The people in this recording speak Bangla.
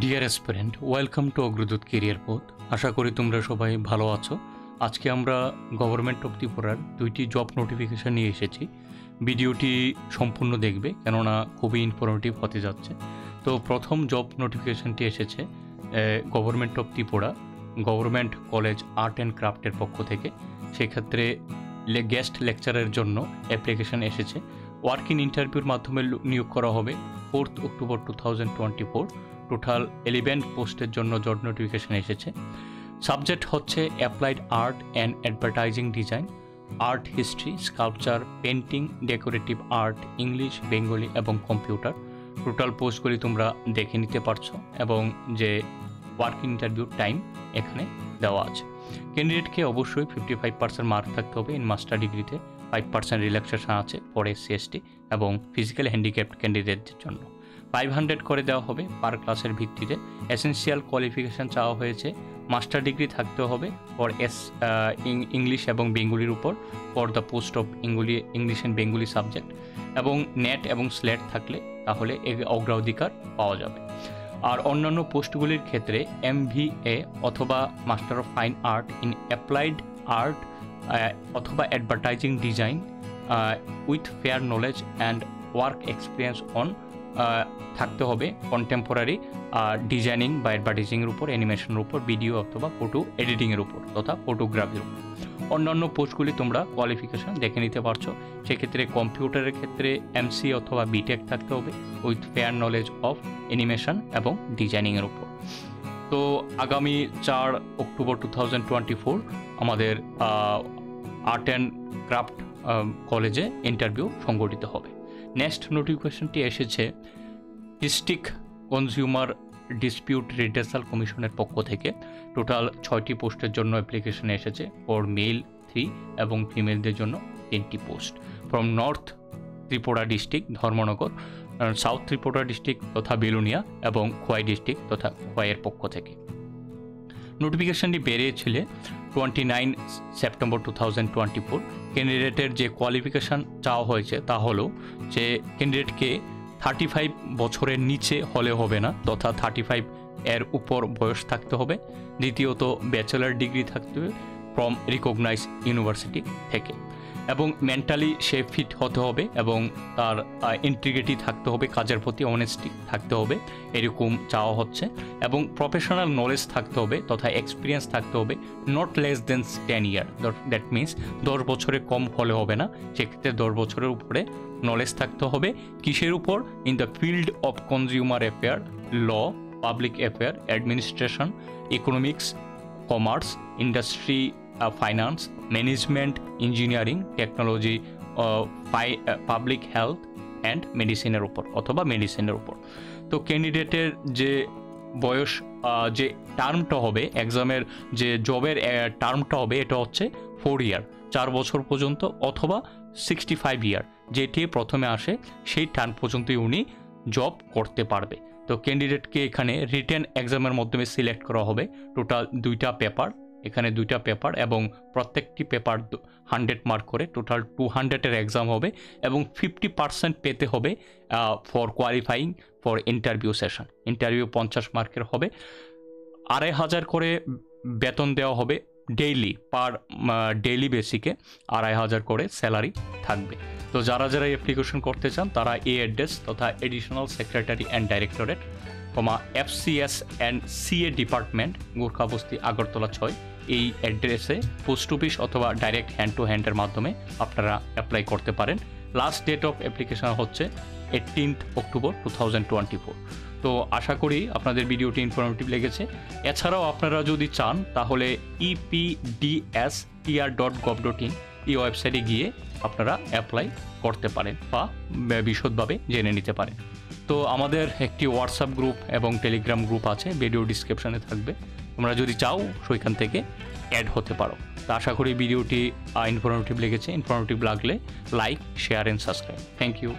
Deer aspirant, welcome to Agradoot career পথ। আশা করি তোমরা সবাই ভালো আছো। আজকে আমরা গভর্নমেন্ট অফ ত্রিপুরার 2টি জব নোটিফিকেশান নিয়ে এসেছি। ভিডিওটি সম্পূর্ণ দেখবে, কেননা খুবই ইনফরমেটিভ হতে যাচ্ছে। তো প্রথম জব নোটিফিকেশানটি এসেছে government of Tripura government college art and ক্রাফটের পক্ষ থেকে। সেক্ষেত্রে গেস্ট লেকচারের জন্য অ্যাপ্লিকেশান এসেছে। ওয়ার্ক ইন ইন্টারভিউর মাধ্যমে নিয়োগ করা হবে 4 অক্টোবর 2024। টোটাল 11 পোস্টের জন্য জব নোটিফিকেশান এসেছে। সাবজেক্ট হচ্ছে applied art and advertising design, art history, sculpture, painting, decorative art, English, Bengali এবং কম্পিউটার। টোটাল পোস্টগুলি তোমরা দেখে নিতে পারছো এবং যে ওয়ার্ক ইন্টারভিউ টাইম এখানে দেওয়া আছে। ক্যান্ডিডেটকে অবশ্যই 55% মার্ক থাকতে হবে ইন মাস্টার ডিগ্রিতে। 5% রিল্যাক্সেশন আছে ফর এসসি এসটি এবং ফিজিক্যাল হ্যান্ডিক্যাপ্ট ক্যান্ডিডেটদের জন্য। 500 করে দেওয়া হবে পার ক্লাসের ভিত্তিতে। এসেন্সিয়াল কোয়ালিফিকেশান চাওয়া হয়েছে মাস্টার ডিগ্রি থাকতে হবে ফর ইংলিশ এবং বেঙ্গলির উপর for the post of English and Bengali subject, এবং নেট এবং স্লেট থাকলে তাহলে অগ্রাধিকার পাওয়া যাবে। আর অন্যান্য পোস্টগুলির ক্ষেত্রে MVA অথবা master of fine art in applied art অথবা advertising design with fair knowledge and work experience on থাকতে হবে কন্টেম্পোরারি ডিজাইনিং বা অ্যাডভার্টাইজিংয়ের উপর, অ্যানিমেশনের উপর, ভিডিও অথবা ফটো এডিটিংয়ের উপর তথা ফটোগ্রাফির উপর। অন্যান্য পোস্টগুলি তোমরা কোয়ালিফিকেশান দেখে নিতে পারছো। সেক্ষেত্রে কম্পিউটারের ক্ষেত্রে MC অথবা BTech থাকতে হবে with fair knowledge of animation এবং ডিজাইনিংয়ের উপর। তো আগামী 4 অক্টোবর 2024 আমাদের আর্ট অ্যান্ড ক্রাফট কলেজে ইন্টারভিউ সংগঠিত হবে। নেক্সট নোটিফিকেশনটি এসেছে ডিস্ট্রিক্ট কনজিউমার ডিসপিউট রিড্রেসাল কমিশনের পক্ষ থেকে। টোটাল 6টি পোস্টের জন্য অ্যাপ্লিকেশন এসেছে ফর মেল 3 এবং ফিমেলদের জন্য 3টি post from north Tripura district Dharmanagar, south Tripura district তথা বেলুনিয়া এবং খোয়াই ডিস্ট্রিক্ট তথা খোয়াইয়ের পক্ষ থেকে। নোটিফিকেশনটি বেরিয়েছিল 29 সেপ্টেম্বর 2024। ক্যান্ডিডেটের যে কোয়ালিফিকেশান চাওয়া হয়েছে তা হলো যে ক্যান্ডিডেটকে 35 বছরের নিচে হলে হবে না, তথা 35 এর উপর বয়স থাকতে হবে। দ্বিতীয়ত ব্যাচেলার ডিগ্রি থাকতে হবে ফ্রম রিকগনাইজ ইউনিভার্সিটি থেকে, এবং মেন্টালি সে ফিট হতে হবে এবং তার ইন্টিগ্রিটি থাকতে হবে, কাজের প্রতি অনেস্টি থাকতে হবে, এরকম চাওয়া হচ্ছে। এবং প্রফেশনাল নলেজ থাকতে হবে তথা এক্সপিরিয়েন্স থাকতে হবে not less than 10 year. That means 10 বছরে কম হলে হবে না, সেক্ষেত্রে 10 বছরের উপরে নলেজ থাকতে হবে। কিসের উপর? In the field of consumer affair, law, public affair, administration, economics, commerce, industry, finance, management, engineering, technology, public health and মেডিসিনের উপর অথবা মেডিসিনের উপর। তো ক্যান্ডিডেটের যে বয়স, যে টার্মটা হবে এক্সামের, যে জবের টার্মটা হবে, এটা হচ্ছে 4 ইয়ার, 4 বছর পর্যন্ত, অথবা 65 ইয়ার, যেটি প্রথমে আসে সেই টার্ম পর্যন্তই উনি জব করতে পারবে। তো ক্যান্ডিডেটকে এখানে রিটেন এক্সামের মাধ্যমে সিলেক্ট করা হবে। টোটাল 2টা পেপার, এখানে 2টা পেপার এবং প্রত্যেকটি পেপার 100 মার্ক করে, টোটাল 200-এর এক্সাম হবে এবং 50% পেতে হবে for qualifying for interview session. Interview 50 মার্কের হবে। 2500 করে বেতন দেওয়া হবে ডেইলি, পার ডেইলি বেসিকে 2500 করে স্যালারি থাকবে। তো যারা যারা অ্যাপ্লিকেশন করতে চান তারা এই অ্যাড্রেস তথা additional secretary and directorate, FCS and CA department, Gorkhabasti, Agartala 6, এই অ্যাড্রেসে পোস্ট অফিস অথবা ডাইরেক্ট হ্যান্ড টু হ্যান্ডের মাধ্যমে আপনারা অ্যাপ্লাই করতে পারেন। লাস্ট ডেট অফ অ্যাপ্লিকেশন হচ্ছে 18 অক্টোবর 2024। তো আশা করি আপনাদের ভিডিওটি ইনফরমেটিভ লেগেছে। এছাড়াও আপনারা যদি চান তাহলে epdstr.gov.in এই ওয়েবসাইটে গিয়ে আপনারা অ্যাপ্লাই করতে পারেন বা বিশদভাবে জেনে নিতে পারেন। তো আমাদের একটি হোয়াটসঅ্যাপ গ্রুপ এবং টেলিগ্রাম গ্রুপ আছে, ভিডিও ডিসক্রিপশানে থাকবে, তোমরা যদি চাও সেখান থেকে অ্যাড হতে পারো। তো আশা করি ভিডিওটি ইনফরমেটিভ লেগেছে। ইনফরমেটিভ লাগলে like, share and subscribe. Thank you.